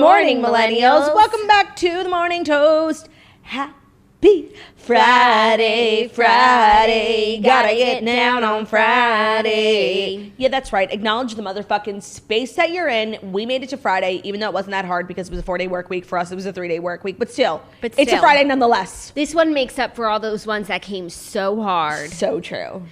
morning, millennials. Welcome back to the Morning Toast. Happy Friday. Gotta get down on Friday. Yeah, that's right. Acknowledge the motherfucking space that you're in. We made it to Friday, even though it wasn't that hard because it was a 4-day work week. For us, it was a 3-day work week. But still, it's a Friday nonetheless. This one makes up for all those ones that came so hard. So true.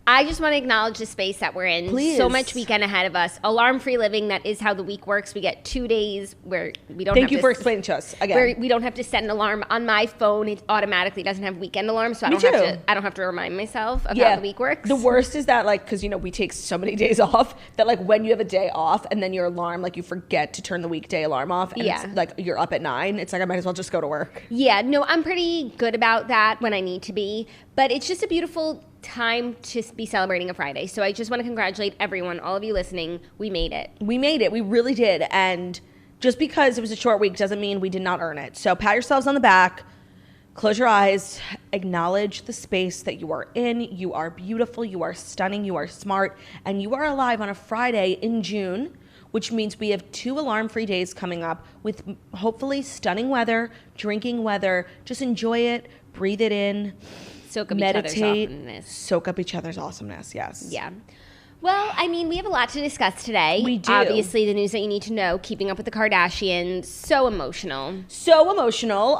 I just want to acknowledge the space that we're in. Please. So much weekend ahead of us. Alarm-free living, that is how the week works. We get 2 days where we don't Thank you for explaining to us again. Where we don't have to set an alarm. On my phone, it automatically doesn't have weekend alarms, so I don't have to remind myself of how the week works. The worst is that, like, because, you know, we take so many days off that, like, when you have a day off and then your alarm, like, you forget to turn the weekday alarm off and it's, like, you're up at 9, it's like I might as well just go to work. Yeah, no, I'm pretty good about that when I need to be, but it's just a beautiful time to be celebrating a Friday. So I just want to congratulate everyone, all of you listening. We made it. We made it. We really did. And just because it was a short week doesn't mean we did not earn it. So pat yourselves on the back. Close your eyes. Acknowledge the space that you are in. You are beautiful. You are stunning. You are smart. And you are alive on a Friday in June, which means we have 2 alarm-free days coming up with hopefully stunning weather, drinking weather. Just enjoy it. Breathe it in. Soak up meditate, each other's awesomeness. Soak up each other's awesomeness, yes. Yeah. Well, I mean, we have a lot to discuss today. We do. Obviously, the news that you need to know, keeping up with the Kardashians, so emotional. So emotional.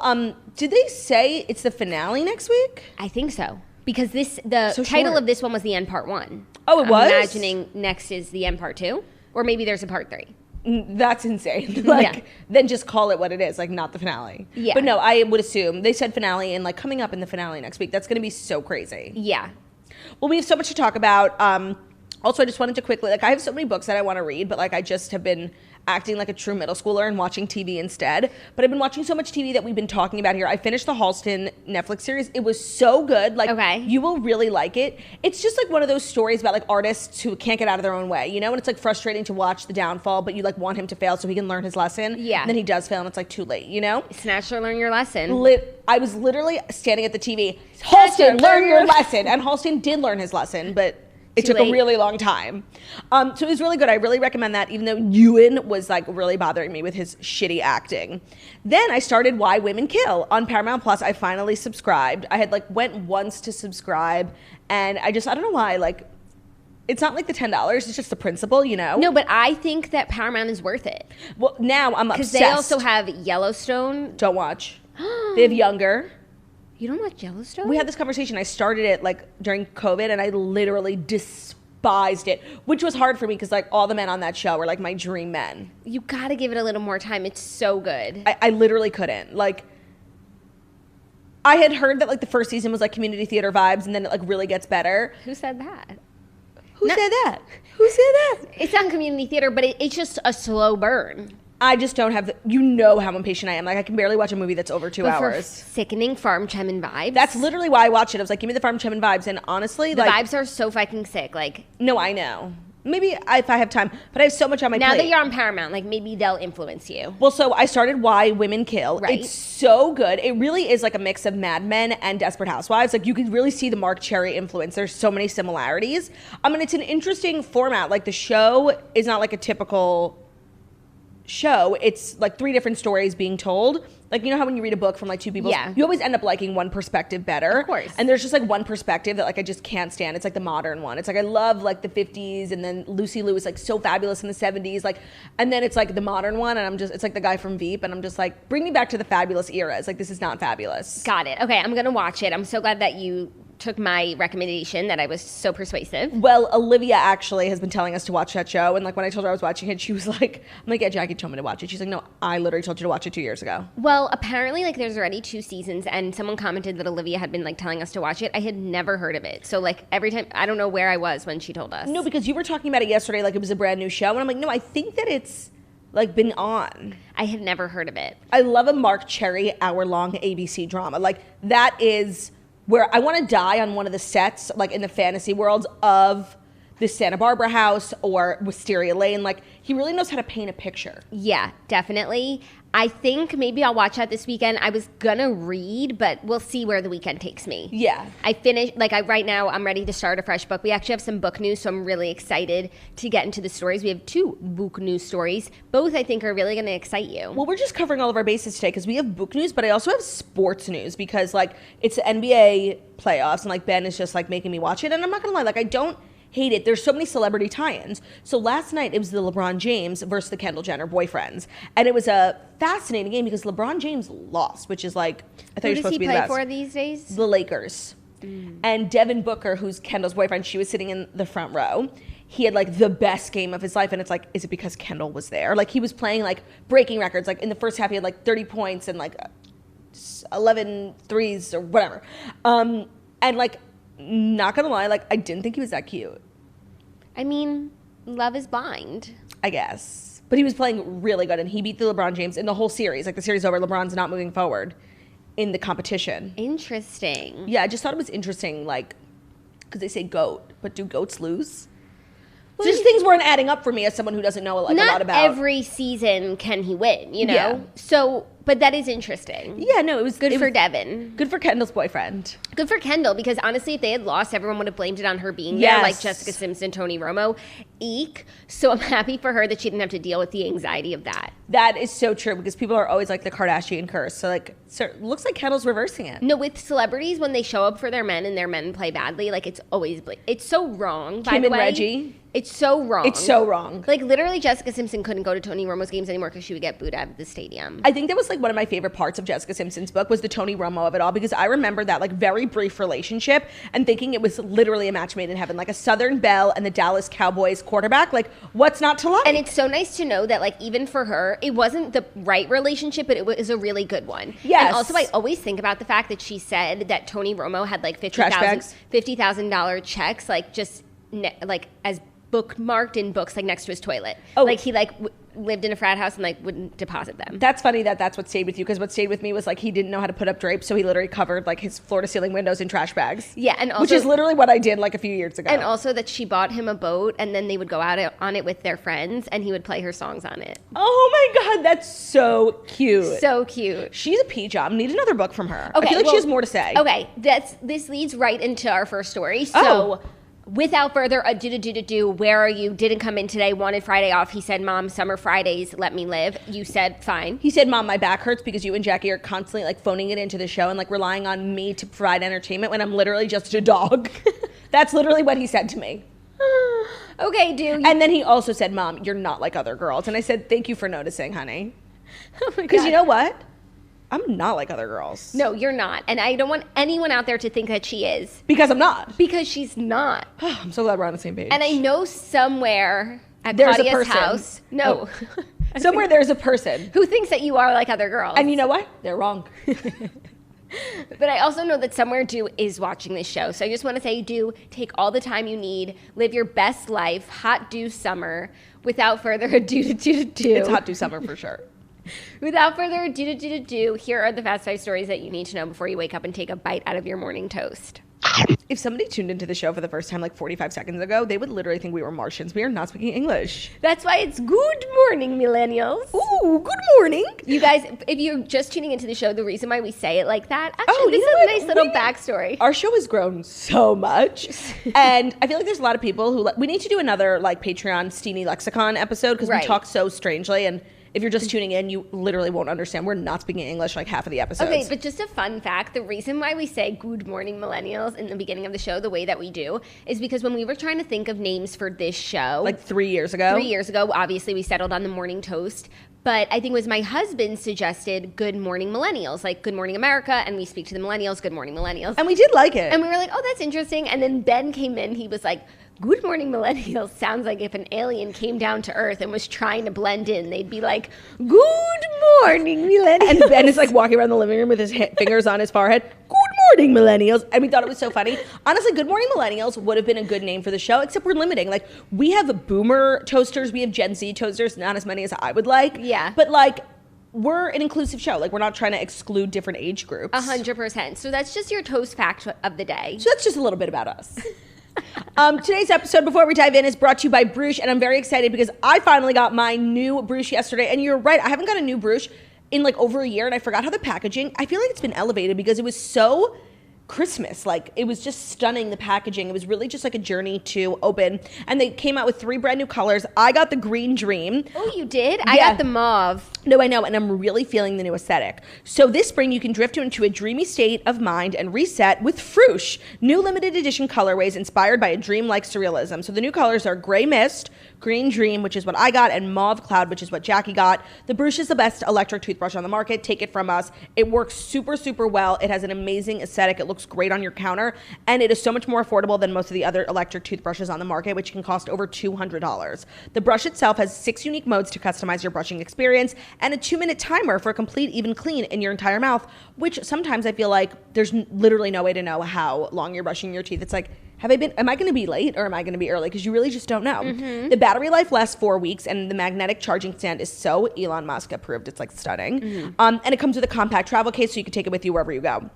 Did they say it's the finale next week? I think so. Because the title of this one was The End Part 1. Oh, it was? I'm imagining next is The End Part 2. Or maybe there's a Part 3. That's insane. Then just call it what it is, like not the finale. Yeah. But no, I would assume they said finale and like coming up in the finale next week. That's going to be so crazy. Yeah. Well, we have so much to talk about. Also, I just wanted to quickly, like, I have so many books that I want to read, but like I just have been acting like a true middle schooler and watching TV instead. But I've been watching so much TV that we've been talking about here. I finished the Halston Netflix series. It was so good. Like, you will really like it. It's just like one of those stories about like artists who can't get out of their own way, you know? And it's like frustrating to watch the downfall, but you like want him to fail so he can learn his lesson. Yeah. And then he does fail and it's like too late, you know? Snatch or learn your lesson. I was literally standing at the TV, Halston, learn your lesson. And Halston did learn his lesson, but it took a really long time. So it was really good. I really recommend that, even though Ewan was like really bothering me with his shitty acting. Then I started Why Women Kill on Paramount Plus. I finally subscribed. I had like went once to subscribe and I don't know why, like, it's not like the $10. It's just the principle, you know? No, but I think that Paramount is worth it. Well, now I'm obsessed. Because they also have Yellowstone. Don't watch. They have Younger. You don't watch Yellowstone? We had this conversation. I started it like during COVID and I literally despised it, which was hard for me because like all the men on that show were like my dream men. You got to give it a little more time. It's so good. I literally couldn't. Like, I had heard that like the first season was like community theater vibes and then it like really gets better. Who said that? Who said that? Who said that? It's not community theater, but it's just a slow burn. I just don't have, you know how impatient I am. Like, I can barely watch a movie that's over 2 hours. Sickening farm chemin vibes. That's literally why I watched it. I was like, give me the farm chemin vibes. And honestly, the vibes are so fucking sick. Like, no, I know. Maybe if I have time, but I have so much on my plate. Now that you're on Paramount, like maybe they'll influence you. Well, so I started Why Women Kill. Right. It's so good. It really is like a mix of Mad Men and Desperate Housewives. Like you can really see the Mark Cherry influence. There's so many similarities. And it's an interesting format. Like the show is not like a typical show. It's like 3 different stories being told. Like, you know how when you read a book from like 2 people, you always end up liking one perspective better. Of course. And there's just like one perspective that like I just can't stand. It's like the modern one. It's like I love like the 50s and then Lucy Liu is like so fabulous in the 70s. Like, and then it's like the modern one and it's like the guy from Veep and I'm just like, bring me back to the fabulous eras. Like this is not fabulous. Got it. Okay, I'm gonna watch it. I'm so glad that you took my recommendation, that I was so persuasive. Well, Olivia actually has been telling us to watch that show, and like when I told her I was watching it, she was like, I'm like, yeah, Jackie told me to watch it. She's like, no, I literally told you to watch it 2 years ago. Well, apparently like there's already 2 seasons and someone commented that Olivia had been like telling us to watch it. I had never heard of it. So like every time, I don't know where I was when she told us. No, because you were talking about it yesterday like it was a brand new show, and I'm like, no, I think that it's like been on. I had never heard of it. I love a Mark Cherry hour-long ABC drama. Like that is where I want to die on one of the sets, like in the fantasy worlds of the Santa Barbara house or Wisteria Lane. Like, he really knows how to paint a picture. Yeah, definitely. I think maybe I'll watch that this weekend. I was gonna read, but we'll see where the weekend takes me. Yeah. I finished, right now, I'm ready to start a fresh book. We actually have some book news, so I'm really excited to get into the stories. We have 2 book news stories. Both, I think, are really gonna excite you. Well, we're just covering all of our bases today because we have book news, but I also have sports news because, like, it's the NBA playoffs, and, like, Ben is just, like, making me watch it. And I'm not gonna lie, like, I don't hate it. There's so many celebrity tie-ins. So last night, it was the LeBron James versus the Kendall Jenner boyfriends. And it was a fascinating game because LeBron James lost, which is like, I thought you were supposed to be the best. Who does he play for these days? The Lakers. And Devin Booker, who's Kendall's boyfriend, she was sitting in the front row. He had like the best game of his life. And it's like, is it because Kendall was there? Like, he was playing like breaking records. Like, in the first half, he had like 30 points and like 11 threes or whatever. And like, not gonna lie, like, I didn't think he was that cute. I mean, love is blind, I guess. But he was playing really good, and he beat the LeBron James in the whole series. Like, the series over, LeBron's not moving forward in the competition. Interesting. Yeah, I just thought it was interesting, like, because they say GOAT, but do goats lose? Well, just things weren't adding up for me as someone who doesn't know a lot about. Not every season can he win, you know? Yeah. So, but that is interesting. Yeah, no, it was good for Devin. Good for Kendall's boyfriend. Good for Kendall, because honestly, if they had lost, everyone would have blamed it on her being Yes. there, like Jessica Simpson, Tony Romo. Eek. So I'm happy for her that she didn't have to deal with the anxiety of that. That is so true, because people are always like the Kardashian curse. So, like, looks like Kendall's reversing it. No, with celebrities, when they show up for their men and their men play badly, like, it's always, it's so wrong, by Kim the and way. Reggie. It's so wrong. It's so wrong. Like, literally, Jessica Simpson couldn't go to Tony Romo's games anymore because she would get booed out of the stadium. I think that was like one of my favorite parts of Jessica Simpson's book was the Tony Romo of it all, because I remember that like very brief relationship and thinking it was literally a match made in heaven, like a Southern Belle and the Dallas Cowboys quarterback. Like, what's not to like? And it's so nice to know that, like, even for her, it wasn't the right relationship, but it was a really good one. Yes. And also, I always think about the fact that she said that Tony Romo had like $50,000 $50,000 checks, like just like as bookmarked in books, like next to his toilet. Oh. Like he like lived in a frat house and like wouldn't deposit them. That's funny that that's what stayed with you, because what stayed with me was like he didn't know how to put up drapes, so he literally covered like his floor to ceiling windows in trash bags. Yeah, and also, which is literally what I did like a few years ago. And also that she bought him a boat, and then they would go out on it with their friends, and he would play her songs on it. Oh my god, that's so cute. So cute. She's a peach. I need another book from her. Okay, I feel like she has more to say. Okay, this leads right into our first story. So, without further ado, where are you? Didn't come in today, wanted Friday off. He said, Mom, summer Fridays, let me live. You said, fine. He said, Mom, my back hurts because you and Jackie are constantly like phoning it into the show and like relying on me to provide entertainment when I'm literally just a dog. That's literally what he said to me. Okay, dude. And then he also said, Mom, you're not like other girls. And I said, thank you for noticing, honey. Oh my Because God. you know what? I'm not like other girls. No, you're not. And I don't want anyone out there to think that she is. Because I'm not. Because she's not. I'm so glad we're on the same page. And I know somewhere at There's a Claudia's person. house. No. Oh. Somewhere there's a person. Who thinks that you are like other girls. And you know what? They're wrong. But I also know that somewhere Do is watching this show. So I just want to say, Do, take all the time you need. Live your best life. Hot Do summer. Without further ado, It's hot do summer for sure. Without further ado, here are the Fast 5 stories that you need to know before you wake up and take a bite out of your morning toast. If somebody tuned into the show for the first time like 45 seconds ago, they would literally think we were Martians. We are not speaking English. That's why it's good morning, millennials. Ooh, good morning. You guys, if you're just tuning into the show, the reason why we say it like that, actually, Oh, this you is know a what? nice little backstory. Our show has grown so much. And I feel like there's a lot of people who, we need to do another like Patreon Steamy Lexicon episode because Right. we talk so strangely, and if you're just tuning in, you literally won't understand. We're not speaking English like half of the episodes. Okay, but just a fun fact, the reason why we say good morning millennials in the beginning of the show the way that we do is because when we were trying to think of names for this show, like 3 years ago. 3 years ago, obviously we settled on the morning toast, but I think it was my husband suggested good morning millennials, like good morning America, and we speak to the millennials, good morning millennials. And we did like it. And we were like, oh, that's interesting. And then Ben came in, he was like, good morning millennials sounds like if an alien came down to Earth and was trying to blend in, they'd be like, good morning millennials. And Ben is like walking around the living room with his fingers on his forehead. Good morning, millennials. And we thought it was so funny. Honestly, good morning, millennials would have been a good name for the show, except we're limiting. Like, we have boomer toasters, we have Gen Z toasters, not as many as I would like. Yeah. But like, we're an inclusive show. Like, we're not trying to exclude different age groups. 100%. So that's just your toast fact of the day. So that's just a little bit about us. Today's episode, before we dive in, is brought to you by Bruges, and I'm very excited because I finally got my new Bruges yesterday. And you're right, I haven't got a new Bruges in like over a year, and I forgot how the packaging, I feel like it's been elevated because it was so Christmas. Like, it was just stunning, the packaging. It was really just like a journey to open. And they came out with 3 brand new colors. I got the Green Dream. Oh, you did? I got the mauve. No, I know, and I'm really feeling the new aesthetic. So this spring, you can drift into a dreamy state of mind and reset with Fruche, new limited edition colorways inspired by a dream-like surrealism. So the new colors are Gray Mist, Green Dream, which is what I got, and Mauve Cloud, which is what Jackie got. The Bruche is the best electric toothbrush on the market. Take it from us. It works super, super well. It has an amazing aesthetic. It looks great on your counter, and it is so much more affordable than most of the other electric toothbrushes on the market, which can cost over $200. The brush itself has 6 unique modes to customize your brushing experience and a 2-minute timer for a complete even clean in your entire mouth, which sometimes I feel like there's literally no way to know how long you're brushing your teeth. It's like, am I going to be late or am I going to be early? Because you really just don't know. The battery life lasts 4 weeks, and the magnetic charging stand is so Elon Musk approved. It's like stunning. And it comes with a compact travel case, so you can take it with you wherever you go.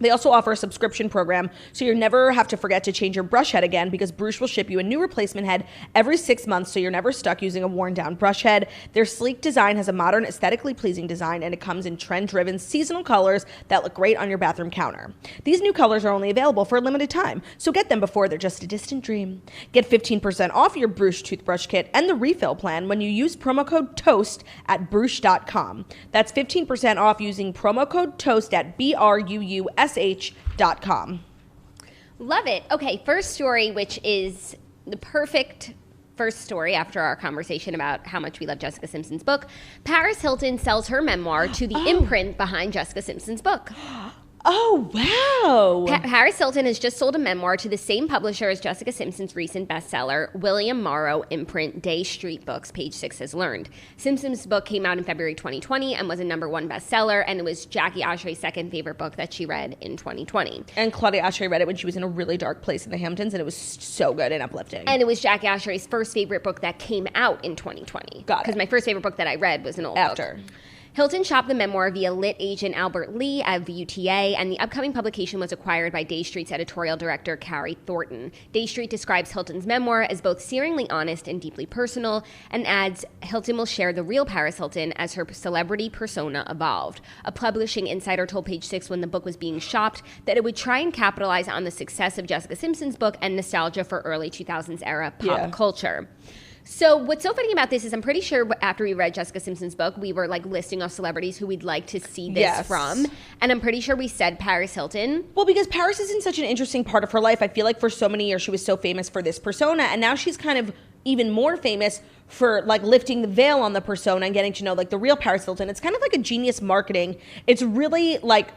They also offer a subscription program, so you never have to forget to change your brush head again, because Bruche will ship you a new replacement head every 6 months, so you're never stuck using a worn-down brush head. Their sleek design has a modern, aesthetically pleasing design, and it comes in trend-driven seasonal colors that look great on your bathroom counter. These new colors are only available for a limited time, so get them before they're just a distant dream. Get 15% off your Bruche toothbrush kit and the refill plan when you use promo code TOAST at Bruche.com. That's 15% off using promo code TOAST at BRUUSH.com. Love it. Okay, first story, which is the perfect first story after our conversation about how much we love Jessica Simpson's book. Paris Hilton sells her memoir to the imprint behind Jessica Simpson's book. Oh, wow. Paris Hilton has just sold a memoir to the same publisher as Jessica Simpson's recent bestseller, William Morrow imprint Day Street Books, Page 6 has learned. Simpson's book came out in February 2020 and was a #1 bestseller, and it was Jackie Oshry's second favorite book that she read in 2020. And Claudia Oshry read it when she was in a really dark place in the Hamptons, and it was so good and uplifting. And it was Jackie Oshry's first favorite book that came out in 2020. Got it. Because my first favorite book that I read was an old book. Hilton shopped the memoir via lit agent Albert Lee of UTA, and the upcoming publication was acquired by Day Street's editorial director, Carrie Thornton. Day Street describes Hilton's memoir as both searingly honest and deeply personal, and adds Hilton will share the real Paris Hilton as her celebrity persona evolved. A publishing insider told Page 6 when the book was being shopped that it would try and capitalize on the success of Jessica Simpson's book and nostalgia for early 2000s era pop culture. So what's so funny about this is I'm pretty sure after we read Jessica Simpson's book, we were like listing off celebrities who we'd like to see this from. And I'm pretty sure we said Paris Hilton. Well, because Paris is in such an interesting part of her life. I feel like for so many years she was so famous for this persona, and now she's kind of even more famous for like lifting the veil on the persona and getting to know like the real Paris Hilton. It's kind of like a genius marketing. It's really like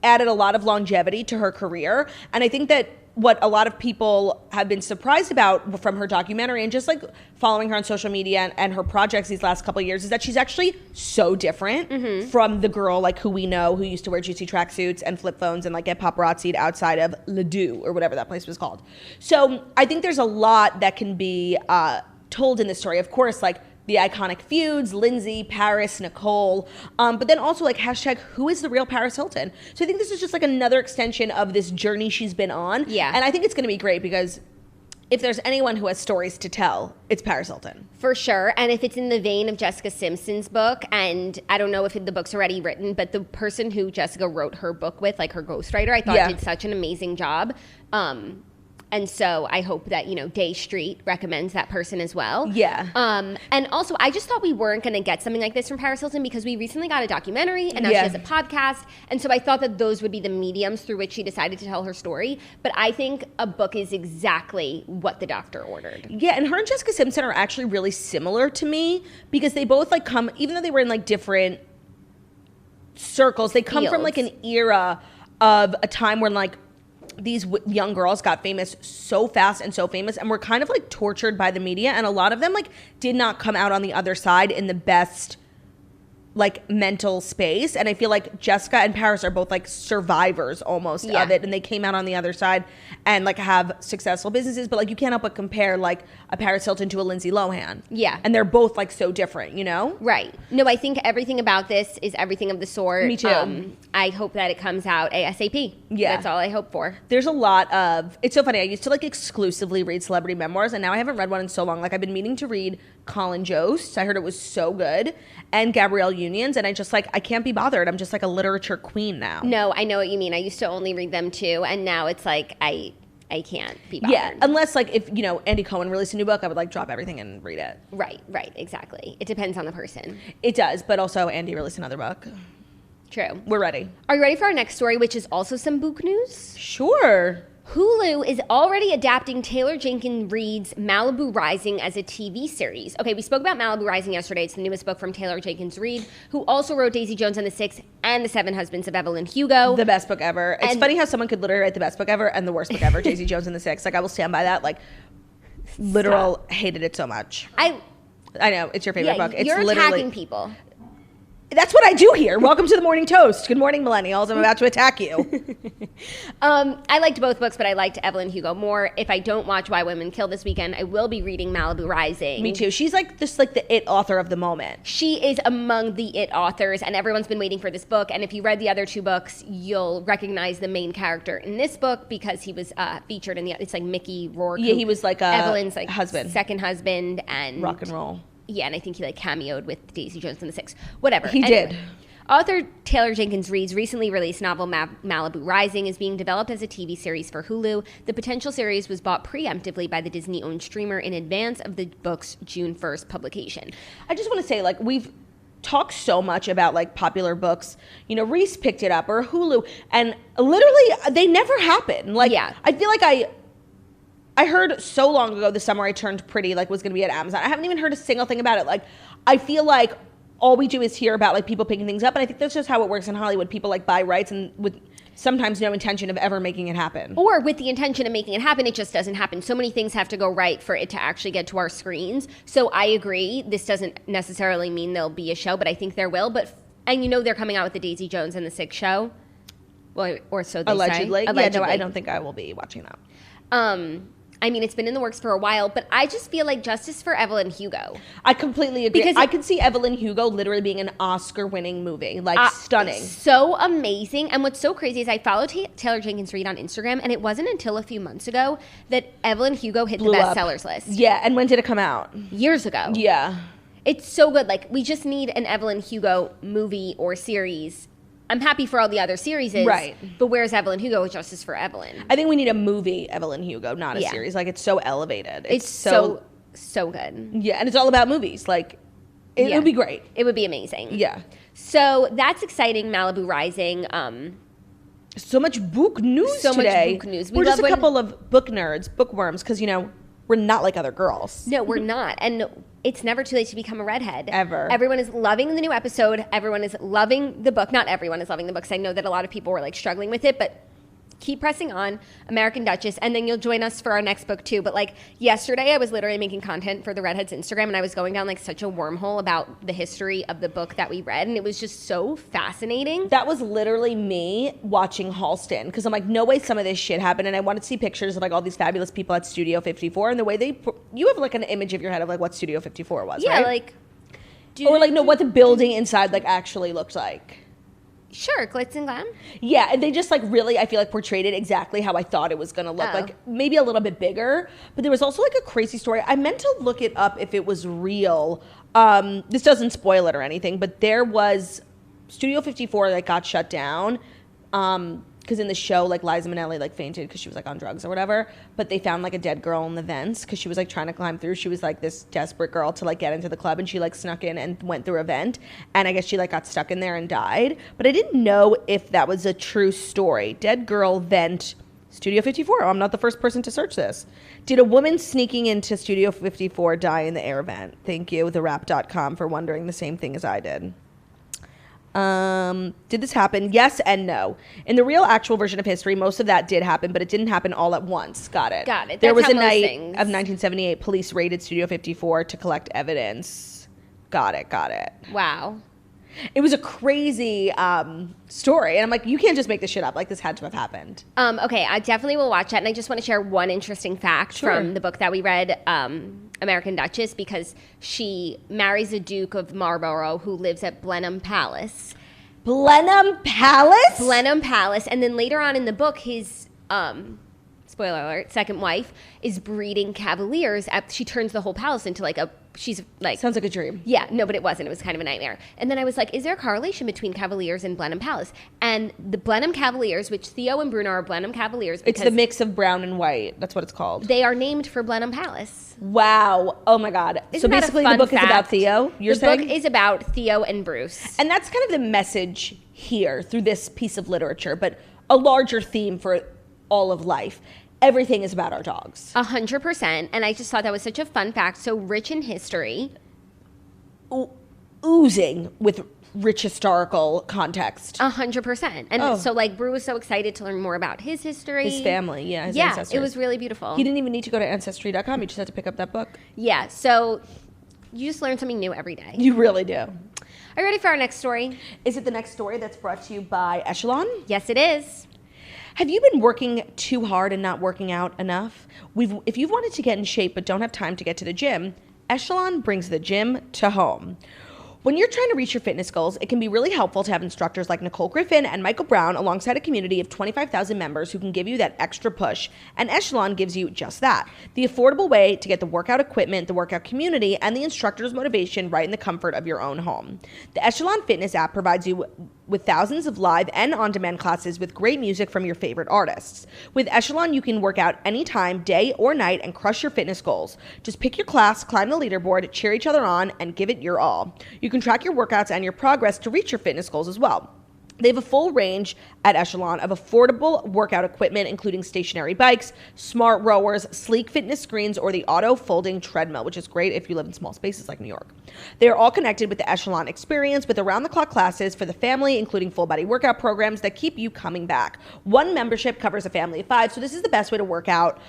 added a lot of longevity to her career. And I think that what a lot of people have been surprised about from her documentary and just like following her on social media and her projects these last couple of years is that she's actually so different from the girl like who we know who used to wear juicy tracksuits and flip phones and like get paparazzi'd outside of Ledoux or whatever that place was called. So I think there's a lot that can be told in this story. Of course, like the iconic feuds, Lindsay, Paris, Nicole, but then also like hashtag who is the real Paris Hilton? So I think this is just like another extension of this journey she's been on. Yeah. And I think it's going to be great because if there's anyone who has stories to tell, it's Paris Hilton. For sure. And if it's in the vein of Jessica Simpson's book, and I don't know if the book's already written, but the person who Jessica wrote her book with, like her ghostwriter, I thought did such an amazing job. And so I hope that, Day Street recommends that person as well. Yeah. And also, I just thought we weren't going to get something like this from Paris Hilton because we recently got a documentary and now she has a podcast. And so I thought that those would be the mediums through which she decided to tell her story. But I think a book is exactly what the doctor ordered. Yeah, and her and Jessica Simpson are actually really similar to me because they both like come, even though they were in like different circles, they come from like an era of a time when like these young girls got famous so fast and so famous and were kind of like tortured by the media, and a lot of them like did not come out on the other side in the best like mental space, and I feel like Jessica and Paris are both like survivors almost of it, and they came out on the other side and like have successful businesses, but like you can't help but compare like a Paris Hilton to a Lindsay Lohan, and they're both like so different, you know? Right. No, I think everything about this is everything of the sort. Me too. I hope that it comes out ASAP. That's all I hope for. There's a lot of, it's so funny, I used to like exclusively read celebrity memoirs, and now I haven't read one in so long. Like I've been meaning to read Colin Jost's. I heard it was so good, and Gabrielle Union's, and I just like, I can't be bothered. I'm just like a literature queen now. No, I know what you mean. I used to only read them too, and now it's like I can't be bothered. Yeah, unless like if, you know, Andy Cohen released a new book, I would like drop everything and read it. Right, exactly. It depends on the person. It does, but also Andy released another book. True. We're ready. Are you ready for our next story, which is also some book news? Sure. Hulu is already adapting Taylor Jenkins Reid's Malibu Rising as a TV series. Okay, we spoke about Malibu Rising yesterday. It's the newest book from Taylor Jenkins Reid, who also wrote Daisy Jones and the Six and The Seven Husbands of Evelyn Hugo. The best book ever. It's funny how someone could literally write the best book ever and the worst book ever, Daisy Jones and the Six. Like, I will stand by that. Like, literal hated it so much. I know, it's your favorite book. It's you're literally attacking people. That's what I do here. Welcome to the Morning Toast. Good morning, millennials. I'm about to attack you. I liked both books, but I liked Evelyn Hugo more. If I don't watch Why Women Kill this weekend, I will be reading Malibu Rising. Me too. She's like just like the it author of the moment. She is among the it authors, and everyone's been waiting for this book. And if you read the other two books, you'll recognize the main character in this book because he was featured in the. It's like Mickey Rourke. Yeah, he was like Evelyn's like husband, second husband, and rock and roll. Yeah, and I think he like cameoed with Daisy Jones and the Six. Whatever. He did. Author Taylor Jenkins Reid's recently released novel Malibu Rising is being developed as a TV series for Hulu. The potential series was bought preemptively by the Disney-owned streamer in advance of the book's June 1st publication. I just want to say, like, we've talked so much about like popular books. You know, Reese picked it up or Hulu, and literally they never happen. Like, I feel like I heard so long ago this summer I Turned Pretty like was going to be at Amazon. I haven't even heard a single thing about it. Like, I feel like all we do is hear about like people picking things up, and I think that's just how it works in Hollywood. People like buy rights and with sometimes no intention of ever making it happen. Or with the intention of making it happen, it just doesn't happen. So many things have to go right for it to actually get to our screens. So I agree. This doesn't necessarily mean there'll be a show, but I think there will. And you know they're coming out with the Daisy Jones and the Six show. Well, or so they Allegedly. say. Yeah, no, I don't think I will be watching that. I mean, it's been in the works for a while, but I just feel like justice for Evelyn Hugo. I completely agree. Because I could see Evelyn Hugo literally being an Oscar-winning movie. Like, stunning. So amazing. And what's so crazy is I follow Taylor Jenkins Reid on Instagram, and it wasn't until a few months ago that Evelyn Hugo hit the bestsellers list. Yeah, and when did it come out? Years ago. Yeah. It's so good. Like, we just need an Evelyn Hugo movie or series. I'm happy for all the other series, right? But where's Evelyn Hugo with Justice for Evelyn? I think we need a movie, Evelyn Hugo, not a series. Like, it's so elevated. It's so good. Yeah, and it's all about movies. Like, it would be great. It would be amazing. Yeah. So that's exciting. Malibu Rising. So much book news today. Much book news. We're just a couple of book nerds, bookworms, because you know we're not like other girls. No, we're not, and it's never too late to become a redhead. Ever. Everyone is loving the new episode. Everyone is loving the book. Not everyone is loving the book, because I know that a lot of people were like struggling with it, but keep pressing on, American Duchess, and then you'll join us for our next book too. But like yesterday, I was literally making content for the Redheads Instagram, and I was going down like such a wormhole about the history of the book that we read, and it was just so fascinating. That was literally me watching Halston, because I'm like, no way some of this shit happened, and I wanted to see pictures of like all these fabulous people at Studio 54, and the way you have like an image of your head of like what Studio 54 was, yeah, right? Or like, no, what the building inside like actually looked like. Sure, glitz and glam. Yeah, and they just like really, I feel like portrayed it exactly how I thought it was gonna look. Like maybe a little bit bigger, but there was also like a crazy story. I meant to look it up if it was real. This doesn't spoil it or anything, but there was Studio 54 that got shut down. Because in the show, like Liza Minnelli like fainted because she was like on drugs or whatever. But they found like a dead girl in the vents because she was like trying to climb through. She was like this desperate girl to like get into the club, and she like snuck in and went through a vent. And I guess she like got stuck in there and died. But I didn't know if that was a true story. Dead girl vent, Studio 54. Oh, I'm not the first person to search this. Did a woman sneaking into Studio 54 die in the air vent? Thank you, TheWrap.com, for wondering the same thing as I did. Did this happen? Yes and no. In the real actual version of history, most of that did happen, but it didn't happen all at once. Got it. There was a night of 1978, police raided Studio 54 to collect evidence. Got it. Wow. It was a crazy story. And I'm like, you can't just make this shit up. Like, this had to have happened. Okay, I definitely will watch that. And I just want to share one interesting fact from the book that we read, American Duchess, because she marries a Duke of Marlborough who lives at Blenheim Palace. Blenheim Palace? Blenheim Palace. And then later on in the book, his... spoiler alert, second wife is breeding cavaliers. She turns the whole palace into like she's like... Sounds like a dream. Yeah, no, but it wasn't. It was kind of a nightmare. And then I was like, is there a correlation between Cavaliers and Blenheim Palace? And the Blenheim Cavaliers, which Theo and Bruno are Blenheim Cavaliers. It's the mix of brown and white. That's what it's called. They are named for Blenheim Palace. Wow. Oh my God. Isn't so basically the book is about Theo, you're saying? The book is about Theo and Bruce. And that's kind of the message here through this piece of literature, but a larger theme for all of life. Everything is about our dogs. 100%. And I just thought that was such a fun fact. So rich in history. Oozing with rich historical context. 100%. And so like Brew was so excited to learn more about his history. His family, his ancestors. It was really beautiful. He didn't even need to go to Ancestry.com. He just had to pick up that book. Yeah, so you just learn something new every day. You really do. Are you ready for our next story? Is it the next story that's brought to you by Echelon? Yes, it is. Have you been working too hard and not working out enough? If you've wanted to get in shape but don't have time to get to the gym, Echelon brings the gym to home. When you're trying to reach your fitness goals, it can be really helpful to have instructors like Nicole Griffin and Michael Brown alongside a community of 25,000 members who can give you that extra push. And Echelon gives you just that. The affordable way to get the workout equipment, the workout community, and the instructor's motivation right in the comfort of your own home. The Echelon Fitness app provides you with thousands of live and on-demand classes with great music from your favorite artists. With Echelon, you can work out anytime, day or night, and crush your fitness goals. Just pick your class, climb the leaderboard, cheer each other on, and give it your all. You can track your workouts and your progress to reach your fitness goals as well. They have a full range at Echelon of affordable workout equipment, including stationary bikes, smart rowers, sleek fitness screens, or the auto-folding treadmill, which is great if you live in small spaces like New York. They are all connected with the Echelon experience with around-the-clock classes for the family, including full-body workout programs that keep you coming back. One membership covers a family of 5, so this is the best way to work out,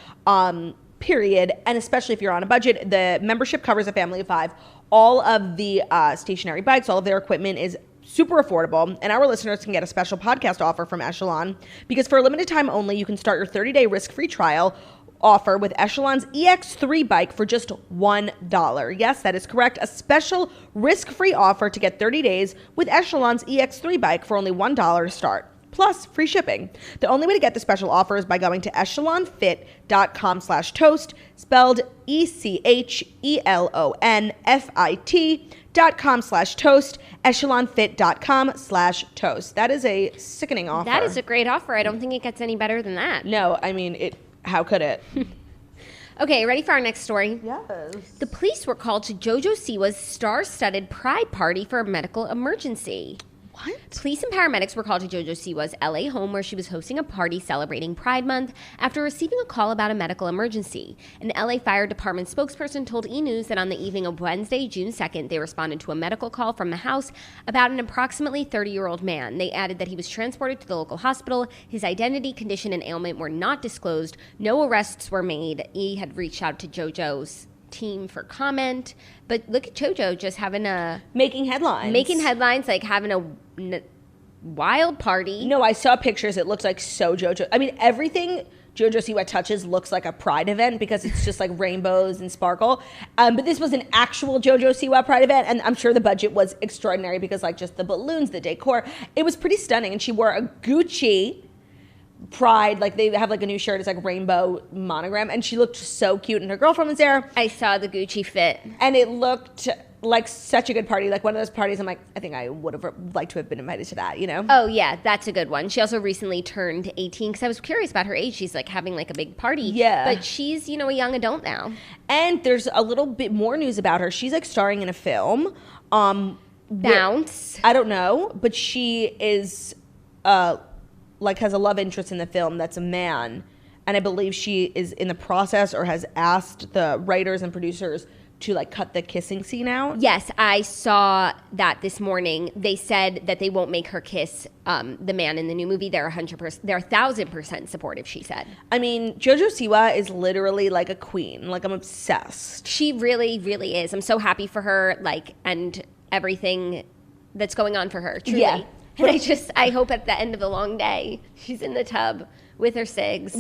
period, and especially if you're on a budget. The membership covers a family of 5. All of the stationary bikes, all of their equipment is super affordable, and our listeners can get a special podcast offer from Echelon because for a limited time only, you can start your 30-day risk-free trial offer with Echelon's EX3 bike for just $1. Yes, that is correct. A special risk-free offer to get 30 days with Echelon's EX3 bike for only $1 to start. Plus free shipping. The only way to get the special offer is by going to echelonfit.com/toast, spelled ECHELONFIT.com/toast, echelonfit.com/toast. That is a sickening offer. That is a great offer. I don't think it gets any better than that. No, I mean, how could it? Okay, ready for our next story? Yes. The police were called to Jojo Siwa's star-studded pride party for a medical emergency. What? Police and paramedics were called to Jojo Siwa's LA home where she was hosting a party celebrating Pride Month after receiving a call about a medical emergency. An LA Fire Department spokesperson told E! News that on the evening of Wednesday, June 2nd, they responded to a medical call from the house about an approximately 30-year-old man. They added that he was transported to the local hospital. His identity, condition, and ailment were not disclosed. No arrests were made. E! had reached out to Jojo's team for comment, but look at Jojo just making headlines, like having a wild party. No, I saw pictures. It looks like so Jojo. I mean, everything Jojo Siwa touches looks like a pride event because it's just like rainbows and sparkle. But this was an actual Jojo Siwa pride event, and I'm sure the budget was extraordinary because like just the balloons, the decor, it was pretty stunning. And she wore a Gucci pride, like they have like a new shirt, it's like rainbow monogram, and she looked so cute, and her girlfriend was there. I saw the Gucci fit, and it looked like such a good party, like one of those parties I'm like, I think I would have liked to have been invited to that, you know? Oh yeah, that's a good one. She also recently turned 18 because I was curious about her age. She's like having like a big party. Yeah, but she's, you know, a young adult now. And there's a little bit more news about her. She's like starring in a film, Bounce, I don't know, but she is like has a love interest in the film that's a man, and I believe she is in the process or has asked the writers and producers to like cut the kissing scene out. Yes, I saw that this morning. They said that they won't make her kiss the man in the new movie. They're 100%, they're 1,000% supportive, she said. I mean, Jojo Siwa is literally like a queen. Like, I'm obsessed. She really, really is. I'm so happy for her, like, and everything that's going on for her, truly. Yeah. And I hope at the end of the long day, she's in the tub with her cigs.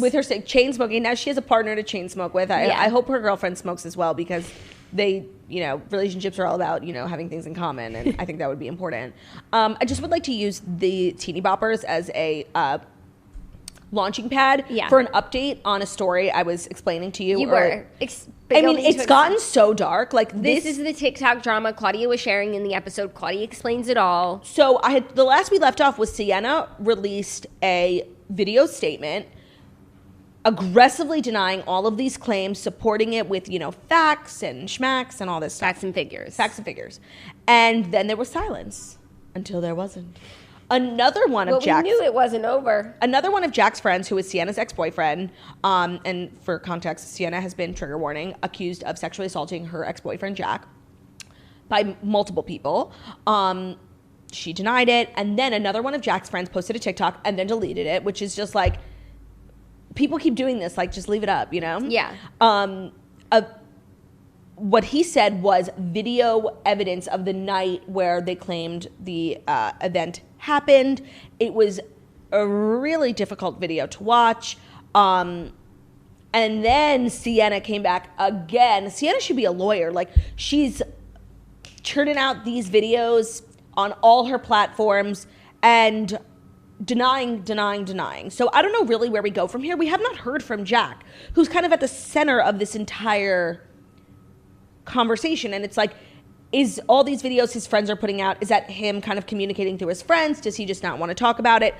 Chain smoking. Now she has a partner to chain smoke with. I hope her girlfriend smokes as well, because they, relationships are all about, having things in common. And I think that would be important. I just would like to use the Teeny Boppers as a launching pad for an update on a story I was explaining to you. It's gotten so dark. Like this is the TikTok drama Claudia was sharing in the episode. Claudia explains it all. So the last we left off was Sienna released a video statement aggressively denying all of these claims, supporting it with, facts and schmacks and all this stuff. Facts and figures. And then there was silence until there wasn't. Another one of Jack's... we knew it wasn't over. Another one of Jack's friends, who is Sienna's ex-boyfriend, and for context, Sienna has been, trigger warning, accused of sexually assaulting her ex-boyfriend, Jack, by multiple people. She denied it, and then another one of Jack's friends posted a TikTok and then deleted it, which is just like, people keep doing this, like, just leave it up, Yeah. What he said was video evidence of the night where they claimed the event happened. It was a really difficult video to watch. And then Sienna came back again. Sienna should be a lawyer. Like, she's churning out these videos on all her platforms and denying. So I don't know really where we go from here. We have not heard from Jack, who's kind of at the center of this entire conversation. And it's like, is all these videos his friends are putting out, is that him kind of communicating through his friends? Does he just not want to talk about it?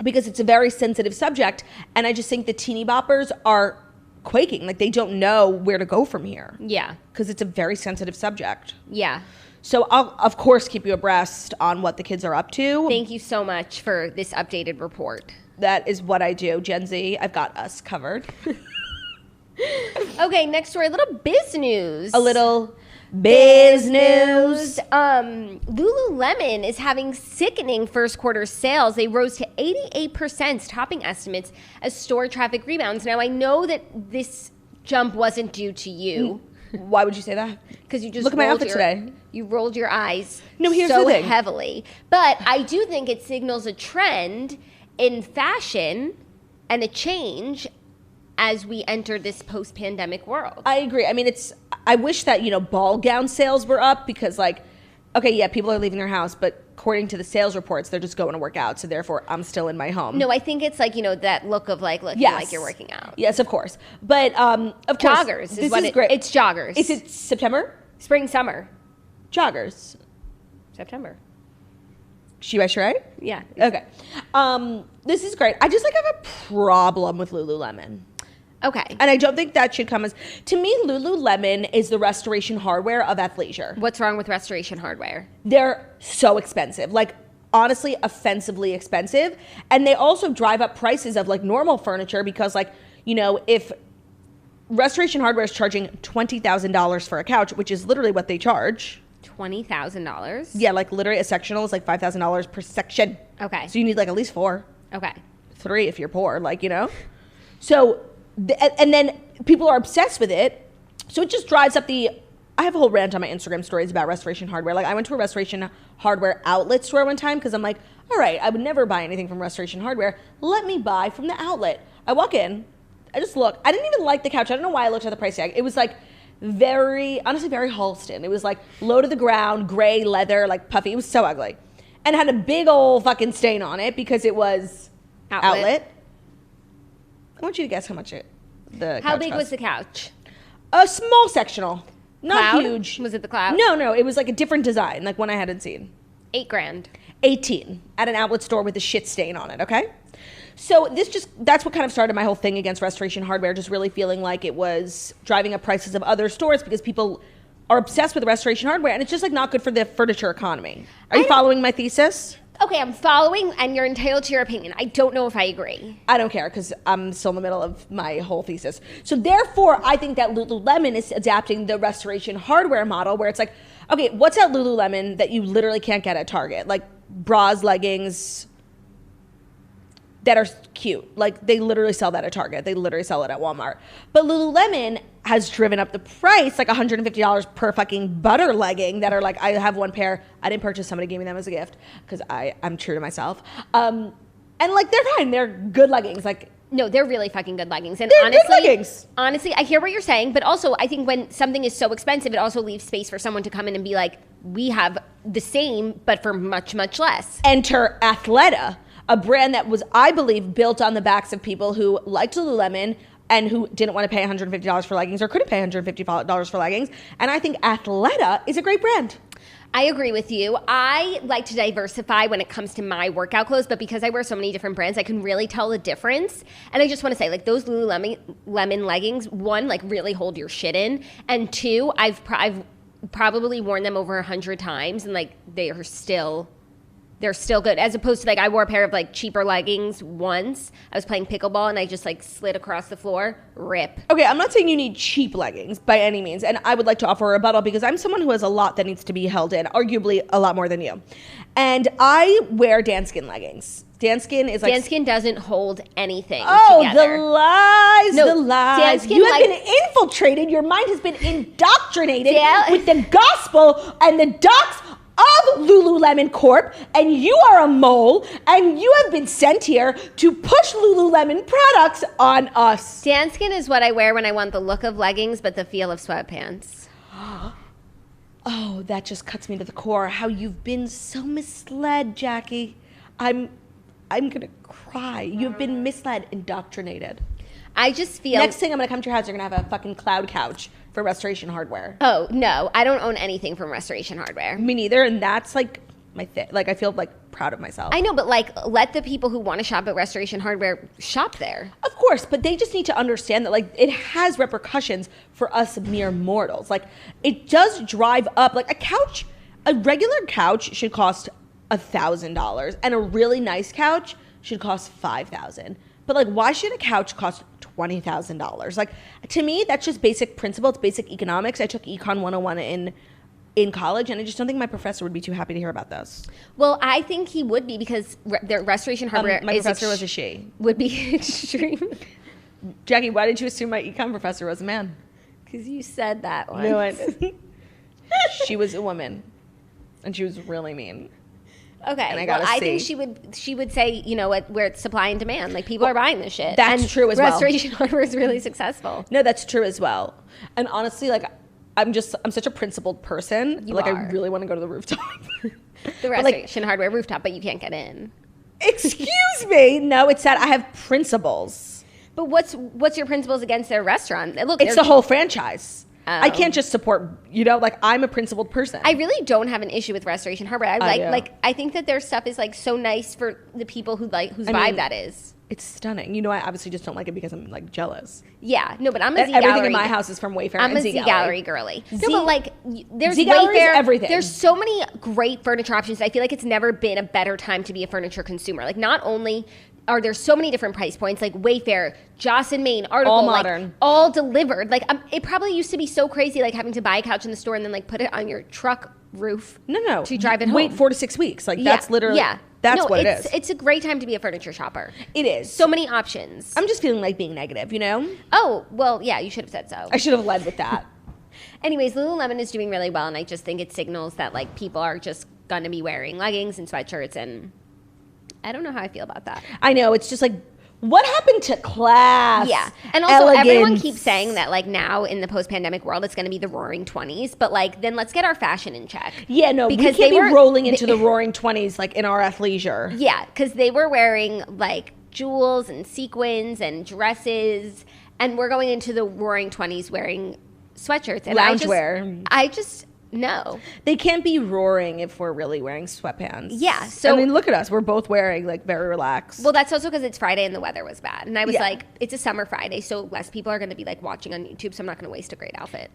Because it's a very sensitive subject. And I just think the Teeny Boppers are quaking. Like, they don't know where to go from here. Yeah. Because it's a very sensitive subject. Yeah. So I'll, of course, keep you abreast on what the kids are up to. Thank you so much for this updated report. That is what I do. Gen Z, I've got us covered. Okay, next story, a little biz news. Lululemon is having sickening first quarter sales. They rose to 88%, topping estimates as store traffic rebounds. Now, I know that this jump wasn't due to you. Why would you say that? Because you just look at my outfit today. You rolled your eyes here's so the thing. heavily. But I do think it signals a trend in fashion and a change as we enter this post-pandemic world. I agree. I mean, I wish that, ball gown sales were up, because, like, okay, yeah, people are leaving their house, but according to the sales reports, they're just going to work out. So therefore, I'm still in my home. No, I think it's like, that look of like looking like you're working out. Yes, of course. But of course, joggers is what great. It's joggers. Is it September? Spring, summer. Joggers. September. She right? Yeah. Okay. This is great. I just have a problem with Lululemon. Okay. And I don't think that should come as... To me, Lululemon is the Restoration Hardware of athleisure. What's wrong with Restoration Hardware? They're so expensive. Like, honestly, offensively expensive. And they also drive up prices of, like, normal furniture because, like, if Restoration Hardware is charging $20,000 for a couch, which is literally what they charge... $20,000? Yeah, like, literally a sectional is, like, $5,000 per section. Okay. So you need, like, at least 4. Okay. 3 if you're poor, like, So... And then people are obsessed with it. So it just drives up I have a whole rant on my Instagram stories about Restoration Hardware. Like, I went to a Restoration Hardware outlet store one time because I'm like, all right, I would never buy anything from Restoration Hardware. Let me buy from the outlet. I walk in. I just look. I didn't even like the couch. I don't know why I looked at the price tag. It was like honestly, very Halston. It was like low to the ground, gray leather, like puffy. It was so ugly. And had a big old fucking stain on it because it was outlet. I want you to guess how much How big was the couch? A small sectional. Not Cloud? huge. Was it the Cloud? No. It was like a different design, like one I hadn't seen. $8,000. 18 at an outlet store with a shit stain on it, okay? So that's what kind of started my whole thing against Restoration Hardware, just really feeling like it was driving up prices of other stores because people are obsessed with Restoration Hardware, and it's just like not good for the furniture economy. Are you following my thesis? Okay, I'm following, and you're entitled to your opinion. I don't know if I agree. I don't care, because I'm still in the middle of my whole thesis. So therefore, I think that Lululemon is adapting the Restoration Hardware model, where it's like, okay, what's at Lululemon that you literally can't get at Target? Like bras, leggings, that are cute. Like, they literally sell that at Target. They literally sell it at Walmart. But Lululemon has driven up the price, like $150 per fucking butter legging that are like, I have one pair. I didn't purchase, somebody gave me them as a gift because I'm true to myself. And like, they're fine. They're good leggings. Like, no, they're really fucking good leggings. And they're good leggings. Honestly, I hear what you're saying, but also I think when something is so expensive, it also leaves space for someone to come in and be like, we have the same, but for much, much less. Enter Athleta, a brand that was, I believe, built on the backs of people who liked Lululemon and who didn't want to pay $150 for leggings or couldn't pay $150 for leggings. And I think Athleta is a great brand. I agree with you. I like to diversify when it comes to my workout clothes, but because I wear so many different brands, I can really tell the difference. And I just want to say, like, those Lululemon leggings, one, like, really hold your shit in, and two, I've probably worn them over 100 times, and like, they're still good, as opposed to like, I wore a pair of like cheaper leggings once. I was playing pickleball and I just like slid across the floor. Rip. Okay, I'm not saying you need cheap leggings by any means, and I would like to offer a rebuttal because I'm someone who has a lot that needs to be held in, arguably a lot more than you. And I wear Danskin leggings. Danskin is like... Danskin doesn't hold anything together. No, the lies. Danskin, You have been infiltrated. Your mind has been indoctrinated with the gospel and the docs of Lululemon Corp, and you are a mole, and you have been sent here to push Lululemon products on us. Danskin is what I wear when I want the look of leggings but the feel of sweatpants. Oh, that just cuts me to the core. How you've been so misled, Jackie. I'm gonna cry. You've been misled, indoctrinated. I just feel... Next thing I'm gonna come to your house, you're gonna have a fucking cloud couch for Restoration Hardware. Oh, no. I don't own anything from Restoration Hardware. Me neither, and that's like my thing. Like, I feel like proud of myself. I know, but like, let the people who want to shop at Restoration Hardware shop there. Of course, but they just need to understand that like, it has repercussions for us mere mortals. Like, it does drive up, like a regular couch should cost $1,000, and a really nice couch should cost $5,000. But like, why should a couch cost $20,000? Like, to me, that's just basic principle. It's basic economics. I took Econ 101 in college, and I just don't think my professor would be too happy to hear about this. Well, I think he would be, because the Restoration Hardware my professor was a she. Would be extreme. Jackie, why did you assume my econ professor was a man? Because you said that once. No, I didn't. She was a woman, and she was really mean. Okay, and I think she would say, you know what, where it's supply and demand, like, people are buying this shit. That's true as well. Restoration Hardware is really successful. No, that's true as well. And honestly, like, I'm such a principled person. I really want to go to the rooftop. The Restoration Hardware rooftop, but you can't get in. Excuse me. No, it's that I have principles. But what's your principles against their restaurant? Look, it's the whole franchise. I can't just support, like, I'm a principled person. I really don't have an issue with Restoration Hardware. I think that their stuff is like so nice for the people whose vibe that is. It's stunning. I obviously just don't like it because I'm like jealous. Yeah, no, but I'm a Z Everything Gallery. in my house is from Wayfair. I'm and a Z Gallery girly. No, but like, there's Z Gallery Wayfair. Is everything. There's so many great furniture options. I feel like it's never been a better time to be a furniture consumer. Like, not only are there so many different price points, like Wayfair, Joss and Main, Article, all modern, like, all delivered. Like, it probably used to be so crazy, like having to buy a couch in the store and then like put it on your truck roof. No. To drive it home. Wait 4 to 6 weeks. Like, that's literally. Yeah. That's what it is. It's a great time to be a furniture shopper. It is. So many options. I'm just feeling like being negative, Oh, well, yeah, you should have said so. I should have led with that. Anyways, Lululemon is doing really well, and I just think it signals that, like, people are just going to be wearing leggings and sweatshirts, and I don't know how I feel about that. I know. It's just like, what happened to class? Yeah. And also, elegance? Everyone keeps saying that, like, now in the post-pandemic world, it's going to be the roaring 20s. But, like, then let's get our fashion in check. Yeah, no, because we can't be rolling into the roaring 20s, like, in our athleisure. Yeah, because they were wearing, like, jewels and sequins and dresses. And we're going into the roaring 20s wearing sweatshirts. And loungewear. I just no. They can't be roaring if we're really wearing sweatpants. Yeah. So, I mean, look at us. We're both wearing, like, very relaxed. Well, that's also because it's Friday and the weather was bad. And I was like, it's a summer Friday, so less people are going to be, like, watching on YouTube, so I'm not going to waste a great outfit.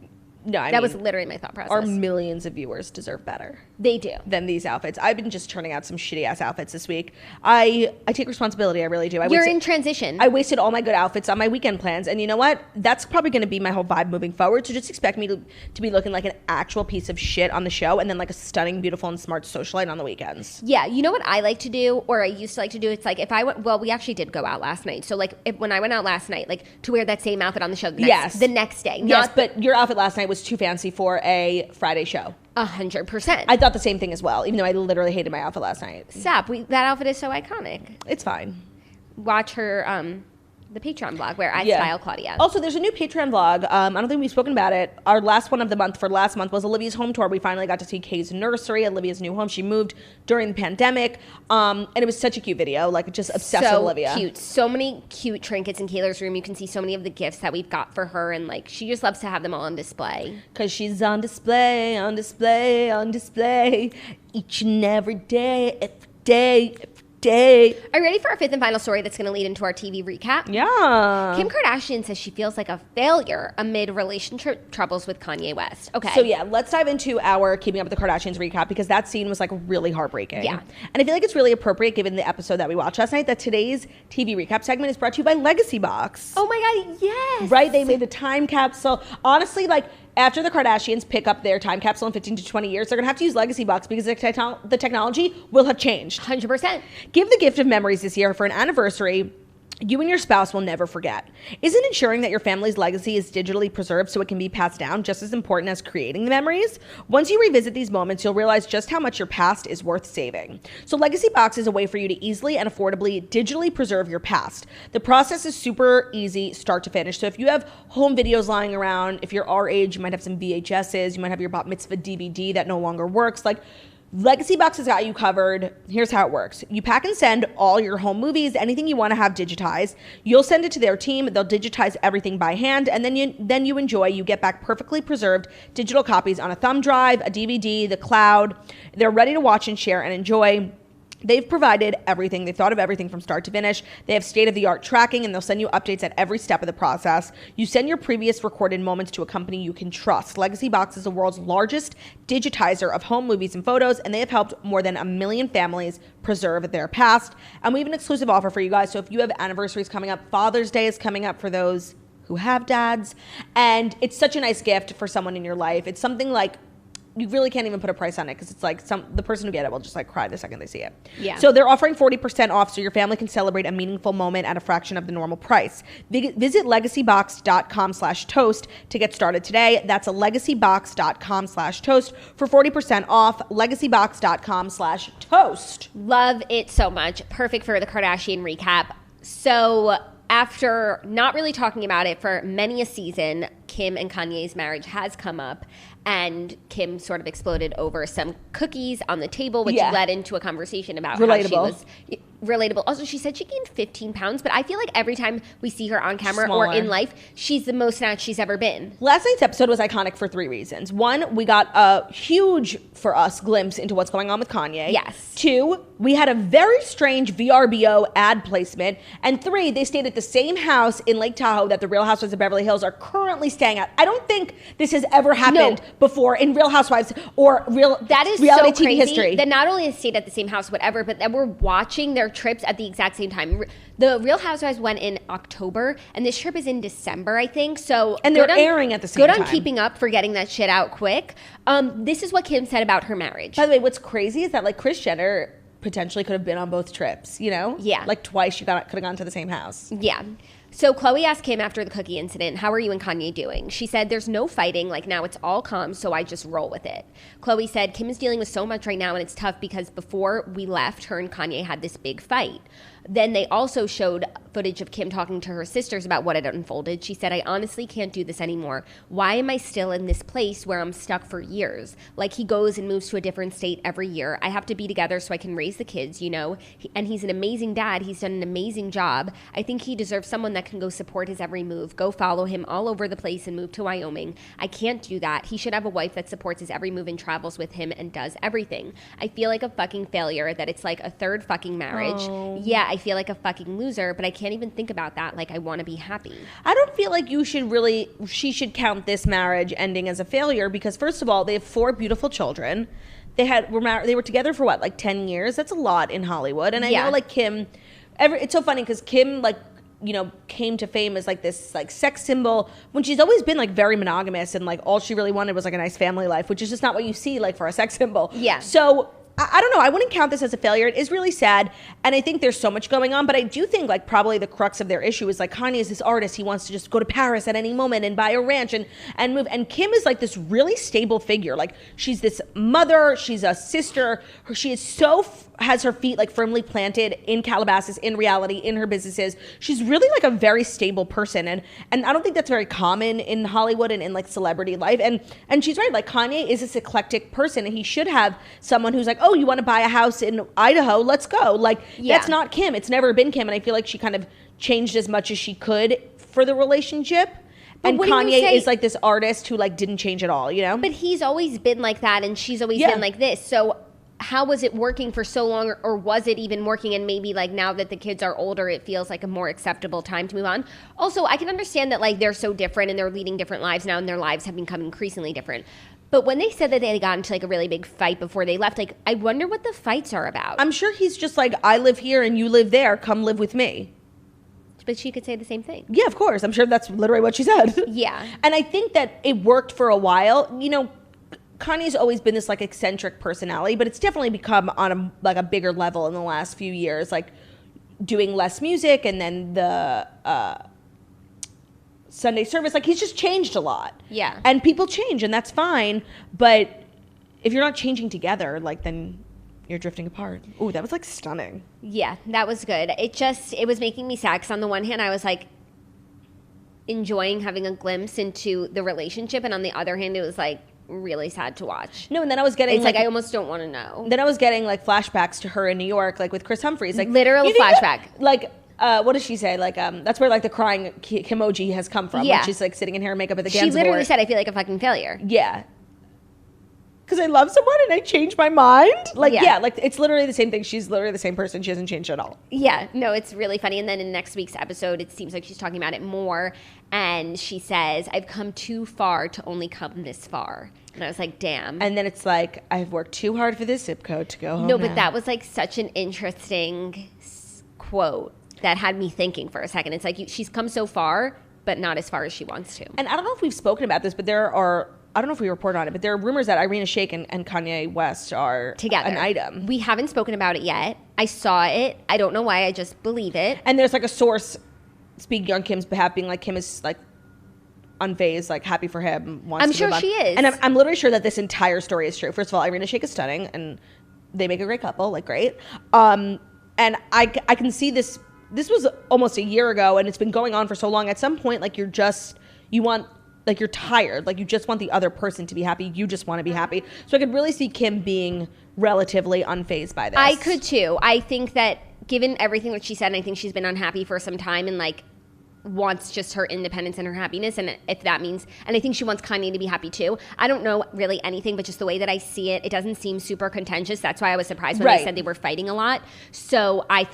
No, I that mean, was literally my thought process. Our millions of viewers deserve better. They do. Than these outfits. I've been just turning out some shitty ass outfits this week. I take responsibility. I really do. You're in transition. I wasted all my good outfits on my weekend plans. And you know what? That's probably going to be my whole vibe moving forward. So just expect me to be looking like an actual piece of shit on the show and then like a stunning, beautiful, and smart socialite on the weekends. Yeah. You know what I like to do, or I used to like to do? It's like if I went, well, we actually did go out last night. So like when I went out last night, like to wear that same outfit on the show the next day. Yes, but your outfit last night was too fancy for a Friday show. 100%. I thought the same thing as well, even though I literally hated my outfit last night. Stop. That outfit is so iconic. It's fine. Watch her the Patreon vlog where I style Claudia. Also, there's a new Patreon vlog. I don't think we've spoken about it. Our last one of the month for last month was Olivia's home tour. We finally got to see Kay's nursery, Olivia's new home. She moved during the pandemic. And it was such a cute video, like just obsessed with Olivia. So cute. So many cute trinkets in Kayla's room. You can see so many of the gifts that we've got for her, and like she just loves to have them all on display. Because she's on display, on display, on display, each and every day, every day. Are you ready for our fifth and final story that's going to lead into our TV recap? Yeah. Kim Kardashian says she feels like a failure amid relationship troubles with Kanye West. Okay. So yeah, let's dive into our Keeping Up with the Kardashians recap because that scene was like really heartbreaking. Yeah. And I feel like it's really appropriate given the episode that we watched last night that today's TV recap segment is brought to you by Legacy Box. Oh my God, yes. Right? They made the time capsule. Honestly, like after the Kardashians pick up their time capsule in 15 to 20 years, they're going to have to use Legacy Box because the technology will have changed. 100%. Give the gift of memories this year for an anniversary you and your spouse will never forget. Isn't ensuring that your family's legacy is digitally preserved so it can be passed down just as important as creating the memories? Once you revisit these moments, you'll realize just how much your past is worth saving. So Legacy Box is a way for you to easily and affordably digitally preserve your past. The process is super easy, start to finish. So if you have home videos lying around, if you're our age, you might have some VHSs, you might have your bat mitzvah DVD that no longer works. Like, Legacy Box has got you covered. Here's how it works. You pack and send all your home movies, anything you want to have digitized. You'll send it to their team. They'll digitize everything by hand, and then you enjoy. You get back perfectly preserved digital copies on a thumb drive, a DVD, the cloud. They're ready to watch and share and enjoy. They've provided everything. They've thought of everything from start to finish. They have state-of-the-art tracking, and they'll send you updates at every step of the process. You send your previous recorded moments to a company you can trust. Legacy Box is the world's largest digitizer of home movies and photos, and they have helped more than 1 million families preserve their past. And we have an exclusive offer for you guys. So if you have anniversaries coming up, Father's Day is coming up for those who have dads, and it's such a nice gift for someone in your life. It's something like, you really can't even put a price on it because it's like the person who get it will just like cry the second they see it. Yeah. So they're offering 40% off so your family can celebrate a meaningful moment at a fraction of the normal price. Visit legacybox.com/toast to get started today. That's legacybox.com/toast for 40% off. Legacybox.com/toast. Love it so much. Perfect for the Kardashian recap. So after not really talking about it for many a season, Kim and Kanye's marriage has come up, and Kim sort of exploded over some cookies on the table, which led into a conversation about how she was relatable. Also, she said she gained 15 pounds, but I feel like every time we see her on camera or in life, she's the most snatched she's ever been. Last night's episode was iconic for 3 reasons. 1, we got a huge, for us, glimpse into what's going on with Kanye. Yes. 2, we had a very strange VRBO ad placement. And 3, they stayed at the same house in Lake Tahoe that the Real Housewives of Beverly Hills are currently staying at. I don't think this has ever happened before in Real Housewives or that is reality so TV history. That not only has stayed at the same house, whatever, but that we're watching their trips at the exact same time. The Real Housewives went in October, and this trip is in December, I think. So and they're airing at the same time. Good on keeping up for getting that shit out quick. This is what Kim said about her marriage. By the way, what's crazy is that like Kris Jenner potentially could have been on both trips, you know? Yeah. Like twice you could have gone to the same house. Yeah. So Khloe asked Kim after the cookie incident, how are you and Kanye doing? She said, there's no fighting. Like, now it's all calm, so I just roll with it. Khloe said, Kim is dealing with so much right now, and it's tough because before we left, her and Kanye had this big fight. Then they also showed footage of Kim talking to her sisters about what had unfolded. She said, I honestly can't do this anymore. Why am I still in this place where I'm stuck for years? Like, he goes and moves to a different state every year. I have to be together so I can raise the kids, you know? And he's an amazing dad. He's done an amazing job. I think he deserves someone that that can go support his every move, go follow him all over the place and move to Wyoming. I can't do that. He should have a wife that supports his every move and travels with him and does everything. I feel like a fucking failure, that it's like a third fucking marriage. Oh. Yeah, I feel like a fucking loser, but I can't even think about that. Like, I want to be happy. I don't feel like she should count this marriage ending as a failure, because first of all, they have 4 beautiful children. They were together for what, like 10 years? That's a lot in Hollywood. And I know like Kim, it's so funny because Kim, like, you know, came to fame as like this like sex symbol when she's always been like very monogamous, and like all she really wanted was like a nice family life, which is just not what you see like for a sex symbol. Yeah. So I don't know. I wouldn't count this as a failure. It is really sad. And I think there's so much going on. But I do think like probably the crux of their issue is like Kanye is this artist. He wants to just go to Paris at any moment and buy a ranch and move. And Kim is like this really stable figure. Like she's this mother. She's a sister. She is has her feet like firmly planted in Calabasas, in reality, in her businesses. She's really like a very stable person. And I don't think that's very common in Hollywood and in like celebrity life. And she's right. Like Kanye is this eclectic person, and he should have someone who's like, oh, you want to buy a house in Idaho? Let's go. Like, that's not Kim. It's never been Kim. And I feel like she kind of changed as much as she could for the relationship. But and Kanye is like this artist who like didn't change at all, you know? But he's always been like that, and she's always been like this. So how was it working for so long, or was it even working? And maybe like now that the kids are older, it feels like a more acceptable time to move on. Also, I can understand that like they're so different and they're leading different lives now, and their lives have become increasingly different. But when they said that they got into like a really big fight before they left, like I wonder what the fights are about. I'm sure he's just like, I live here and you live there. Come live with me. But she could say the same thing. Yeah, of course. I'm sure that's literally what she said. Yeah. And I think that it worked for a while. You know, Kanye's always been this like eccentric personality, but it's definitely become on a bigger level in the last few years, like doing less music, and then the Sunday service. Like he's just changed a lot. Yeah. And people change, and that's fine. But if you're not changing together, like then you're drifting apart. Ooh, that was like stunning. Yeah, that was good. It was making me sad because on the one hand I was like enjoying having a glimpse into the relationship, and on the other hand it was like really sad to watch. No, and then I was getting... It's like I almost don't want to know. Then I was getting like flashbacks to her in New York, like with Chris Humphries. Like literal flashback. What does she say? Like, that's where like the crying emoji has come from. Yeah. Like she's like sitting in hair and makeup at the She literally said, I feel like a fucking failure. Yeah. Because I love someone and I changed my mind. Like, yeah, like it's literally the same thing. She's literally the same person. She hasn't changed at all. Yeah, no, it's really funny. And then in next week's episode, it seems like she's talking about it more. And she says, I've come too far to only come this far. And I was like, damn. And then it's like, I've worked too hard for this zip code to go home. No, but that was like such an interesting quote that had me thinking for a second. It's like, she's come so far, but not as far as she wants to. And I don't know if we've spoken about this, but I don't know if we reported on it, but there are rumors that Irina Shayk and Kanye West are together. An item. We haven't spoken about it yet. I saw it. I don't know why. I just believe it. And there's like a source speaking on Kim's behalf, being like, Kim is like unfazed, like happy for him. Wants I'm to sure move on. she is. And I'm literally sure that this entire story is true. First of all, Irina Shayk is stunning, and they make a great couple, like great. And I can see this. This was almost a year ago, and it's been going on for so long. At some point, like you're tired. Like you just want the other person to be happy. You just want to be happy. So I could really see Kim being relatively unfazed by this. I could too. I think that given everything that she said, and I think she's been unhappy for some time and like wants just her independence and her happiness. And if that means, and I think she wants Kanye to be happy too. I don't know really anything, but just the way that I see it, it doesn't seem super contentious. That's why I was surprised when they said they were fighting a lot. So I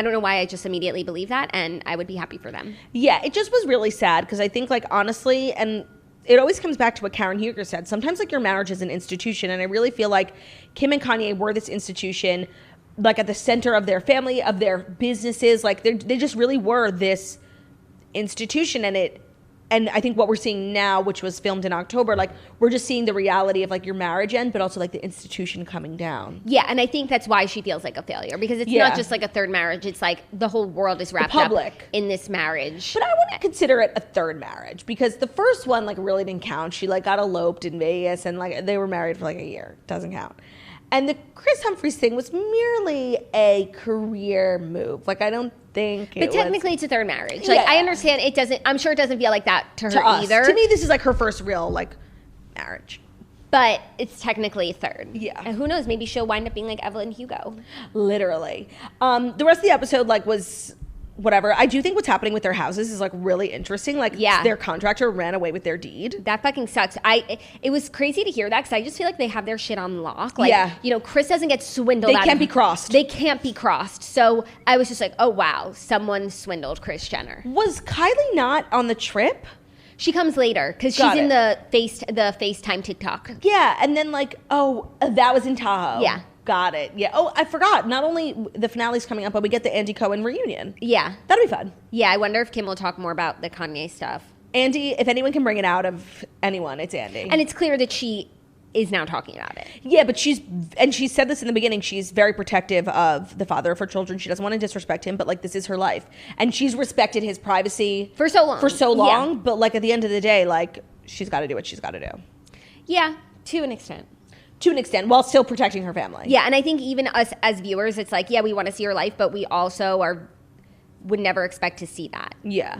don't know why I just immediately believe that, and I would be happy for them. Yeah, it just was really sad because I think, like, honestly, and it always comes back to what Karen Huger said. Sometimes, like, your marriage is an institution, and I really feel like Kim and Kanye were this institution, like, at the center of their family, of their businesses. Like, they just really were this institution, and I think what we're seeing now, which was filmed in October, like we're just seeing the reality of like your marriage end, but also like the institution coming down. Yeah, and I think that's why she feels like a failure, because it's not just like a third marriage. It's like the whole world is wrapped up in this marriage. But I wouldn't consider it a third marriage, because the first one like really didn't count. She like got eloped in Vegas, and like they were married for like a year. Doesn't count. And the Chris Humphries thing was merely a career move. Like, I don't think But technically it's a third marriage. Like, I understand it doesn't, I'm sure it doesn't feel like that to her us. either. To me, this is like her first real, like, marriage. But it's technically a third. Yeah. And who knows, maybe she'll wind up being like Evelyn Hugo. Literally. The rest of the episode, like, was whatever. I do think what's happening with their houses is like really interesting. Like their contractor ran away with their deed. That fucking sucks. It was crazy to hear that because I just feel like they have their shit on lock. Like, you know, Kris doesn't get swindled. They can't be crossed. They can't be crossed. So I was just like, oh wow, someone swindled Kris Jenner. Was Kylie not on the trip? She comes later because she's in the FaceTime TikTok. Yeah, and then like, that was in Tahoe. Yeah. Got it. Yeah. Oh, I forgot. Not only the finale's coming up, but we get the Andy Cohen reunion. Yeah. That'll be fun. Yeah, I wonder if Kim will talk more about the Kanye stuff. Andy, if anyone can bring it out of anyone, it's Andy. And it's clear that she is now talking about it. Yeah, but she said this in the beginning, she's very protective of the father of her children. She doesn't want to disrespect him, but like this is her life. And she's respected his privacy. For so long. Yeah. But like at the end of the day, like she's got to do what she's got to do. Yeah, to an extent. To an extent, while still protecting her family. Yeah, and I think even us as viewers, it's like, yeah, we want to see her life, but we also would never expect to see that. Yeah.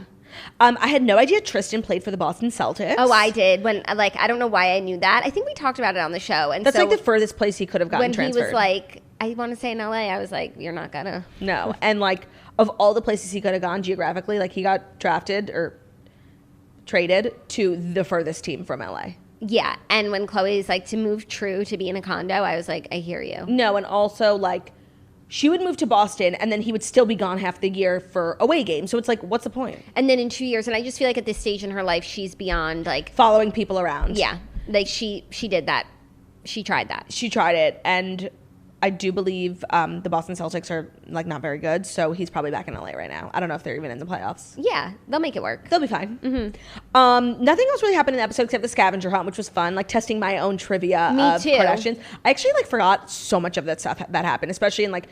I had no idea Tristan played for the Boston Celtics. Oh, I did. When I don't know why I knew that. I think we talked about it on the show. And that's like the furthest place he could have gotten transferred. When he was like, I want to stay in LA, I was like, you're not gonna. No, and like of all the places he could have gone geographically, like he got drafted or traded to the furthest team from LA. Yeah, and when Chloe's like to move True to be in a condo, I was like, I hear you. No, and also like she would move to Boston and then he would still be gone half the year for away games. So it's like, what's the point? And then in 2 years, and I just feel like at this stage in her life, she's beyond like following people around. Yeah, like she did that. She tried that. She tried it, and I do believe the Boston Celtics are like not very good, so he's probably back in LA right now. I don't know if they're even in the playoffs. Yeah, they'll make it work. They'll be fine. Nothing else really happened in the episode except the scavenger hunt, which was fun, like testing my own trivia of Kardashians. I actually like forgot so much of that stuff that happened, especially in like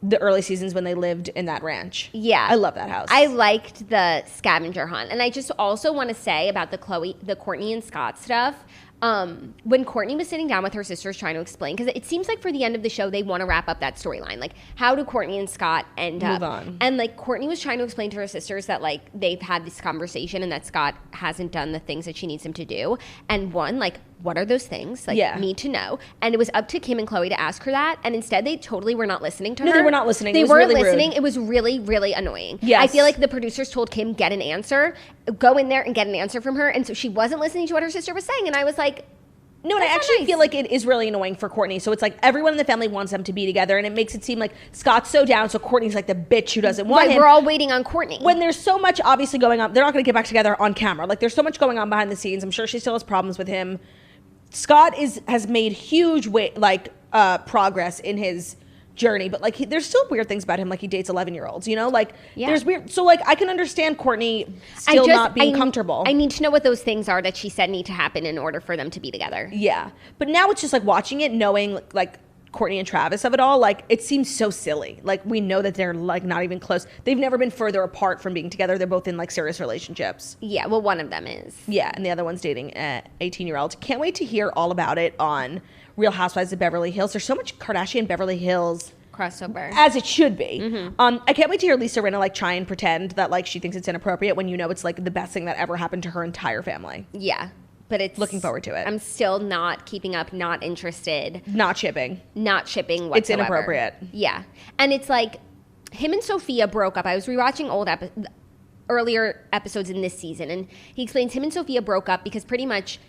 the early seasons when they lived in that ranch. Yeah. I love that house. I liked the scavenger hunt. And I just also want to say about the Kourtney and Scott stuff. When Kourtney was sitting down with her sisters trying to explain, because it seems like for the end of the show they want to wrap up that storyline, like how do Kourtney and Scott end up? Move on. And like Kourtney was trying to explain to her sisters that like they've had this conversation and that Scott hasn't done the things that she needs him to do, and one, like what are those things? Like need to know. And it was up to Kim and Khloe to ask her that, and instead they totally were not listening to her. No, they were not listening. They weren't really listening. Rude. It was really, really annoying. Yes. I feel like the producers told Kim, get an answer, go in there and get an answer from her, and so she wasn't listening to what her sister was saying, and I was like, no, and I actually feel like it is really annoying for Kourtney. So it's like everyone in the family wants them to be together, and it makes it seem like Scott's so down, so Kourtney's like the bitch who doesn't want him. We're all waiting on Kourtney. When there's so much obviously going on, they're not going to get back together on camera. Like there's so much going on behind the scenes. I'm sure she still has problems with him. Scott has made huge progress in his journey, but like there's still weird things about him, like he dates 11-year-olds, you know, like there's weird. So like I can understand Kourtney still not being comfortable. I need to know what those things are that she said need to happen in order for them to be together. Yeah, but now it's just like watching it, knowing like Kourtney and Travis of it all, like it seems so silly. Like we know that they're like not even close. They've never been further apart from being together. They're both in like serious relationships. Yeah, well, one of them is. Yeah, and the other one's dating an 18-year-old. Can't wait to hear all about it on Real Housewives of Beverly Hills. There's so much Kardashian Beverly Hills crossover, as it should be. I can't wait to hear Lisa Rinna like try and pretend that like she thinks it's inappropriate when you know it's like the best thing that ever happened to her entire family. Yeah, but it's looking forward to it. I'm still not keeping up, not interested, not shipping whatsoever. It's inappropriate. Yeah, and it's like him and Sophia broke up. I was rewatching earlier episodes in this season, and he explains him and Sophia broke up because pretty much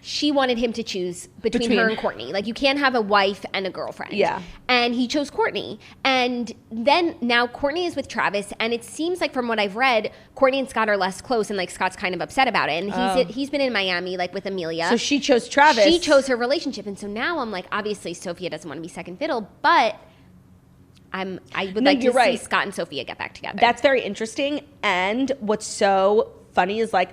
she wanted him to choose between her and Kourtney. Like, you can't have a wife and a girlfriend. Yeah. And he chose Kourtney. And then now Kourtney is with Travis, and it seems like from what I've read, Kourtney and Scott are less close, and like Scott's kind of upset about it. And he's been in Miami like with Amelia. So she chose Travis. She chose her relationship. And so now I'm like, obviously Sophia doesn't want to be second fiddle, but I would like to see Scott and Sophia get back together. That's very interesting. And what's so funny is like,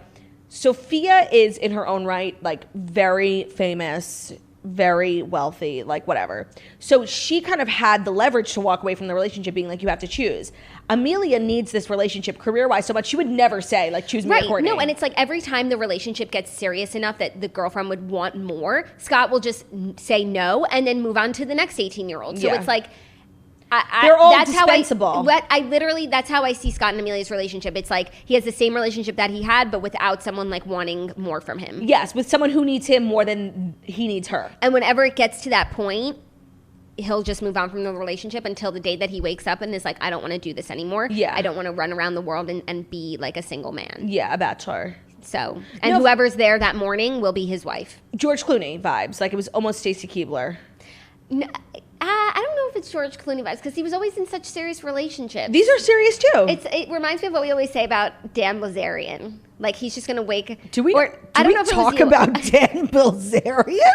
Sophia is in her own right, like very famous, very wealthy, like whatever. So she kind of had the leverage to walk away from the relationship being like, you have to choose. Amelia needs this relationship career-wise so much. She would never say, like, choose me or Kourtney. No, and it's like every time the relationship gets serious enough that the girlfriend would want more, Scott will just say no and then move on to the next 18-year-old. So it's like, they're all dispensable. That's how I see Scott and Amelia's relationship. It's like he has the same relationship that he had, but without someone like wanting more from him. Yes, with someone who needs him more than he needs her. And whenever it gets to that point, he'll just move on from the relationship until the day that he wakes up and is like, I don't want to do this anymore. Yeah. I don't want to run around the world and be like a single man. Yeah, a bachelor. So, and whoever's there that morning will be his wife. George Clooney vibes. Like, it was almost Stacey Keebler. No, I don't know if it's George Clooney vibes because he was always in such serious relationships. These are serious too. It reminds me of what we always say about Dan Bilzerian. Like, he's just going to wake... Do we talk about Dan Bilzerian?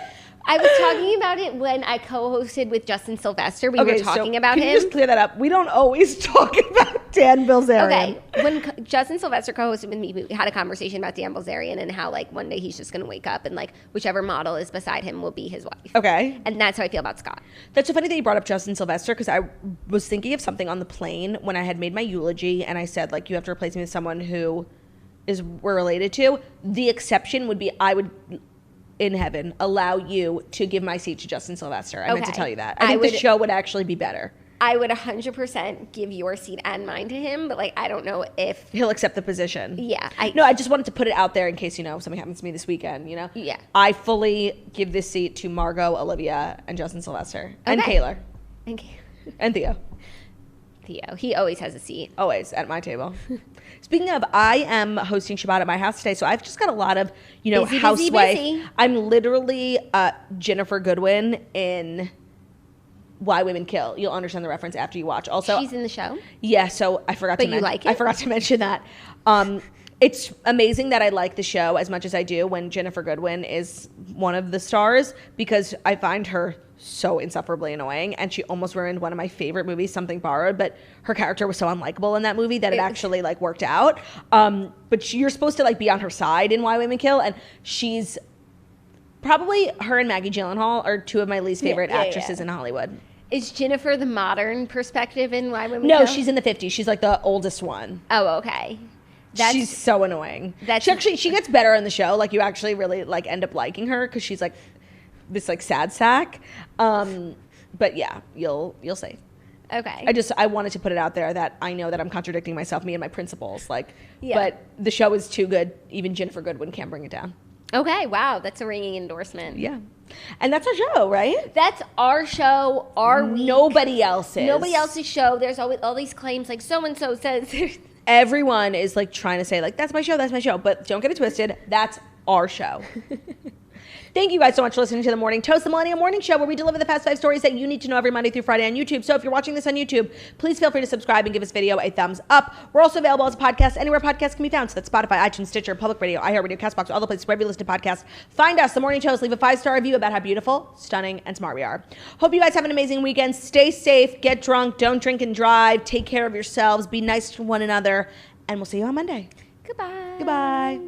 I was talking about it when I co-hosted with Justin Sylvester. We were talking about him. Can you just clear that up? We don't always talk about Dan Bilzerian. Okay. When Justin Sylvester co-hosted with me, we had a conversation about Dan Bilzerian and how, like, one day he's just going to wake up and, like, whichever model is beside him will be his wife. Okay. And that's how I feel about Scott. That's so funny that you brought up Justin Sylvester because I was thinking of something on the plane when I had made my eulogy and I said, like, you have to replace me with someone who we're related to. The exception would be I would... in heaven, allow you to give my seat to Justin Sylvester. I meant to tell you that. I think the show would actually be better. I would 100% give your seat and mine to him, but, like, I don't know if... he'll accept the position. Yeah. I just wanted to put it out there in case, something happens to me this weekend, Yeah. I fully give this seat to Margot, Olivia, and Justin Sylvester. And Kaylor. And Theo. He always has a seat. Always at my table. Speaking of, I am hosting Shabbat at my house today, so I've just got a lot of, housewife. Busy. I'm literally Jennifer Goodwin in Why Women Kill. You'll understand the reference after you watch. Also, she's in the show? Yeah, so I forgot to mention. But you like it? I forgot to mention that. It's amazing that I like the show as much as I do when Jennifer Goodwin is one of the stars because I find her so insufferably annoying and she almost ruined one of my favorite movies, Something Borrowed, but her character was so unlikable in that movie that it actually like worked out. But you're supposed to like be on her side in Why Women Kill, and she's probably, her and Maggie Gyllenhaal are two of my least favorite actresses in Hollywood. Is Jennifer the modern perspective in Why Women Kill? No, she's in the 50s. She's like the oldest one. Oh, okay. She's so annoying. She gets better in the show. Like, you actually really like end up liking her because she's like this like sad sack. But yeah, you'll see. Okay. I wanted to put it out there that I know that I'm contradicting myself, me and my principles. But the show is too good. Even Jennifer Goodwin can't bring it down. Okay. Wow, that's a ringing endorsement. Yeah. And that's our show, right? That's our show, our week. Nobody else's. Nobody else's show. There's always all these claims like so-and-so says. Everyone is like trying to say like, that's my show. But don't get it twisted. That's our show. Thank you guys so much for listening to the Morning Toast, the Millennial Morning Show, where we deliver the fast 5 stories that you need to know every Monday through Friday on YouTube. So if you're watching this on YouTube, please feel free to subscribe and give this video a thumbs up. We're also available as a podcast anywhere podcasts can be found. So that's Spotify, iTunes, Stitcher, Public Radio, iHeartRadio, CastBox, all the places where you listen to podcasts. Find us, The Morning Toast. Leave a 5-star review about how beautiful, stunning, and smart we are. Hope you guys have an amazing weekend. Stay safe, get drunk, don't drink and drive, take care of yourselves, be nice to one another, and we'll see you on Monday. Goodbye. Goodbye.